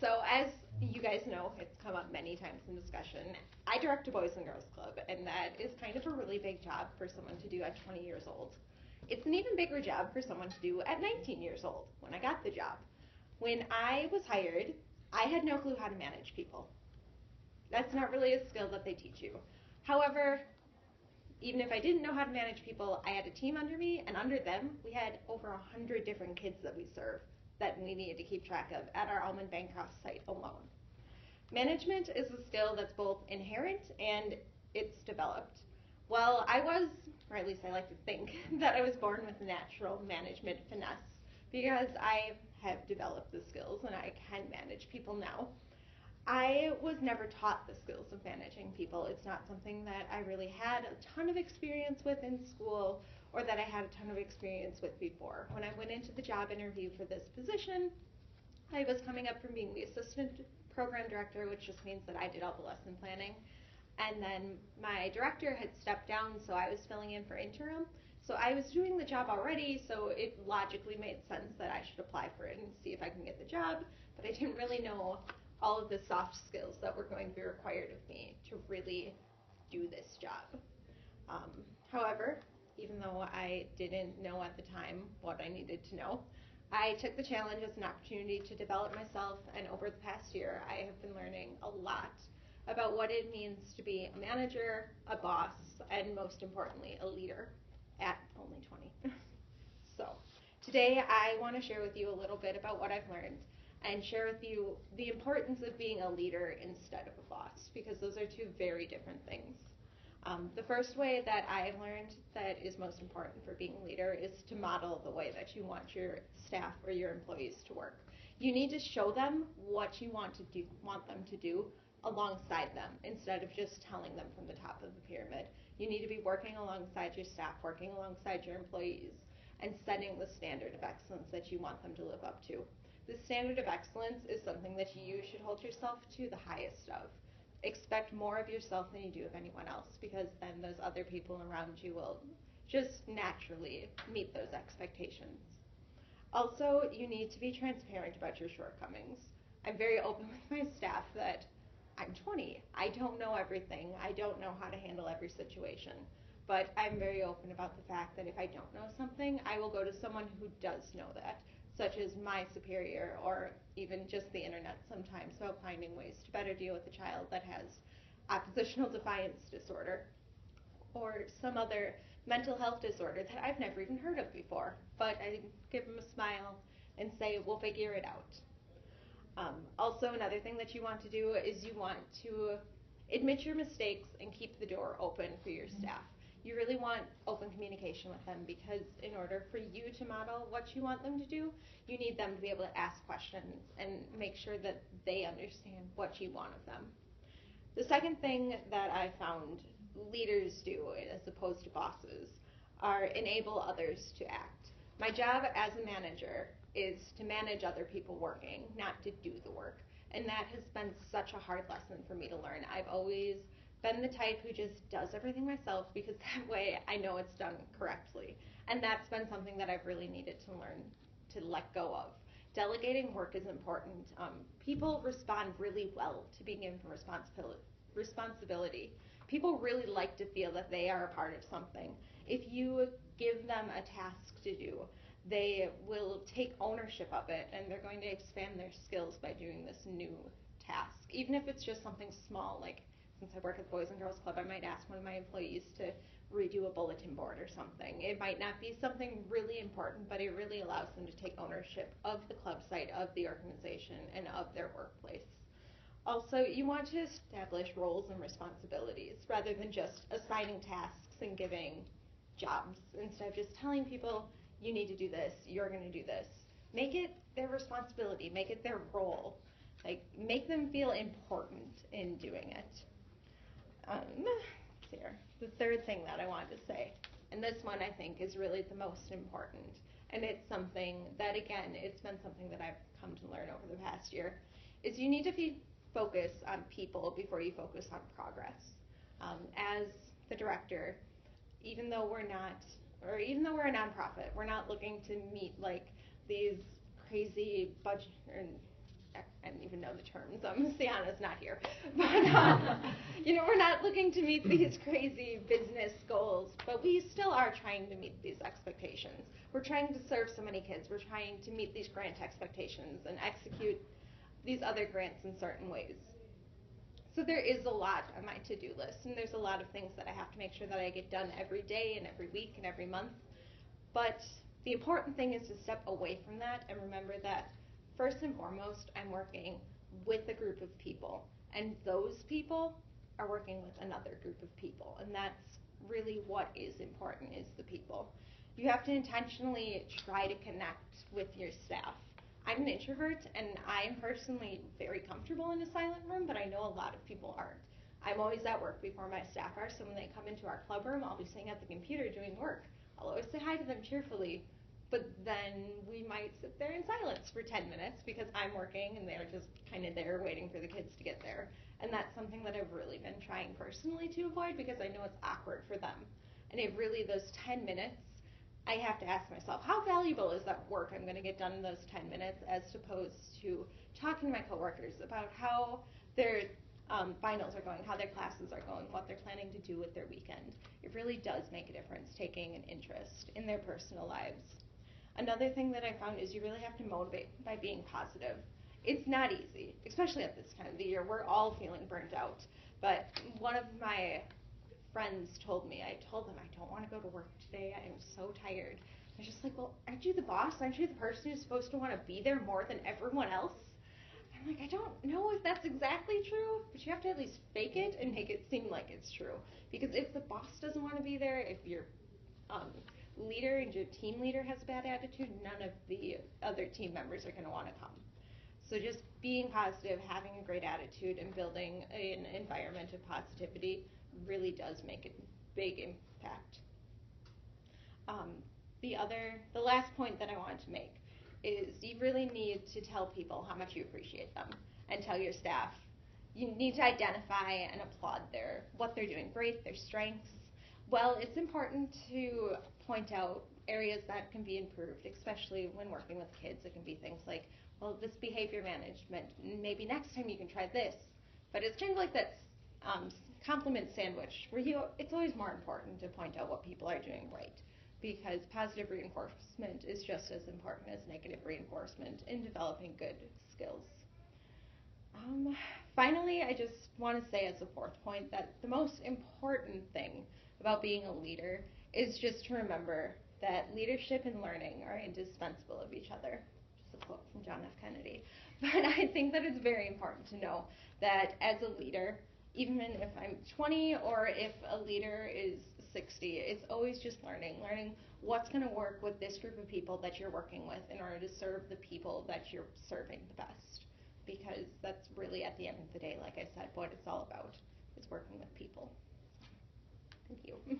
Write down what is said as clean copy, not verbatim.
So as you guys know, it's come up many times in discussion. I direct a Boys and Girls Club, and that is kind of a really big job for someone to do at 20 years old. It's an even bigger job for someone to do at 19 years old when I got the job. When I was hired, I had no clue how to manage people. That's not really a skill that they teach you. However, even if I didn't know how to manage people, I had a team under me, and under them, we had over 100 different kids that we serve that we needed to keep track of at our Almond Bancroft site alone. Management is a skill that's both inherent and it's developed. Well, I was, or at least I like to think, that I was born with natural management finesse because I have developed the skills and I can manage people now. I was never taught the skills of managing people. It's not something that I really had a ton of experience with in school or that I had a ton of experience with before. When I went into the job interview for this position, I was coming up from being the assistant program director, which just means that I did all the lesson planning. And then my director had stepped down, so I was filling in for interim. So I was doing the job already, so it logically made sense that I should apply for it and see if I can get the job. But I didn't really know all of the soft skills that were going to be required of me to really do this job. However, even though I didn't know at the time what I needed to know, I took the challenge as an opportunity to develop myself, and over the past year, I have been learning a lot about what it means to be a manager, a boss, and most importantly, a leader at only 20. So today I want to share with you a little bit about what I've learned and share with you the importance of being a leader instead of a boss, because those are two very different things. The first way that I've learned that is most important for being a leader is to model the way that you want your staff or your employees to work. You need to show them what you want them to do alongside them instead of just telling them from the top of the pyramid. You need to be working alongside your staff, working alongside your employees, and setting the standard of excellence that you want them to live up to. The standard of excellence is something that you should hold yourself to the highest of. Expect more of yourself than you do of anyone else, because then those other people around you will just naturally meet those expectations. Also, you need to be transparent about your shortcomings. I'm very open with my staff that I'm 20. I don't know everything. I don't know how to handle every situation. But I'm very open about the fact that if I don't know something, I will go to someone who does know that, such as my superior or even just the internet sometimes, about finding ways to better deal with a child that has oppositional defiance disorder or some other mental health disorder that I've never even heard of before. But I give them a smile and say, we'll figure it out. Also, another thing that you want to do is you want to admit your mistakes and keep the door open for your staff. You really want open communication with them, because in order for you to model what you want them to do, you need them to be able to ask questions and make sure that they understand what you want of them. The second thing that I found leaders do, as opposed to bosses, are enable others to act. My job as a manager is to manage other people working, not to do the work. And that has been such a hard lesson for me to learn. I've always been the type who just does everything myself, because that way I know it's done correctly. And that's been something that I've really needed to learn to let go of. Delegating work is important. People respond really well to being given responsibility. People really like to feel that they are a part of something. If you give them a task to do, they will take ownership of it, and they're going to expand their skills by doing this new task. Even if it's just something small, like since I work at the Boys and Girls Club, I might ask one of my employees to redo a bulletin board or something. It might not be something really important, but it really allows them to take ownership of the club site, of the organization, and of their workplace. Also, you want to establish roles and responsibilities rather than just assigning tasks and giving jobs. Instead of just telling people, you need to do this, you're going to do this. Make it their responsibility, make it their role. Like, make them feel important in doing it. Here, the third thing that I wanted to say, and this one I think is really the most important, and it's something that, again, it's been something that I've come to learn over the past year, is you need to focus on people before you focus on progress. As the director, even though we're a nonprofit, we're not looking to meet like these crazy budget I don't even know the terms. Sienna's not here. But, we're not looking to meet these crazy business goals, but we still are trying to meet these expectations. We're trying to serve so many kids. We're trying to meet these grant expectations and execute these other grants in certain ways. So there is a lot on my to-do list, and there's a lot of things that I have to make sure that I get done every day and every week and every month. But the important thing is to step away from that and remember that first and foremost, I'm working with a group of people, and those people are working with another group of people, and that's really what is important, is the people. You have to intentionally try to connect with your staff. I'm an introvert, and I'm personally very comfortable in a silent room, but I know a lot of people aren't. I'm always at work before my staff are, so when they come into our club room, I'll be sitting at the computer doing work. I'll always say hi to them cheerfully, but then we might sit there in silence for 10 minutes because I'm working and they're just kind of there waiting for the kids to get there. And that's something that I've really been trying personally to avoid because I know it's awkward for them. And it really, those 10 minutes, I have to ask myself, how valuable is that work I'm going to get done in those 10 minutes as opposed to talking to my coworkers about how their finals are going, how their classes are going, what they're planning to do with their weekend. It really does make a difference taking an interest in their personal lives. Another thing that I found is you really have to motivate by being positive. It's not easy, especially at this time of the year. We're all feeling burnt out. But one of my friends told me, I told them I don't want to go to work today. I am so tired. I was just like, well, aren't you the boss? Aren't you the person who's supposed to want to be there more than everyone else? I'm like, I don't know if that's exactly true, but you have to at least fake it and make it seem like it's true. Because if the boss doesn't want to be there, if your leader and your team leader has a bad attitude, none of the other team members are going to want to come. So just being positive, having a great attitude, and building an environment of positivity really does make a big impact. The last point that I wanted to make is you really need to tell people how much you appreciate them, and tell your staff. You need to identify and applaud what they're doing great, their strengths. Well, it's important to point out areas that can be improved, especially when working with kids. It can be things like, well, this behavior management, maybe next time you can try this. But it's kind of like that compliment sandwich where it's always more important to point out what people are doing right, because positive reinforcement is just as important as negative reinforcement in developing good skills. Finally, I just want to say as a fourth point that the most important thing about being a leader is just to remember that leadership and learning are indispensable of each other. Just a quote from John F. Kennedy. But I think that it's very important to know that as a leader, even if I'm 20 or if a leader is 60, it's always just learning what's going to work with this group of people that you're working with in order to serve the people that you're serving the best. Because that's really, at the end of the day, like I said, what it's all about is working with people. Thank you.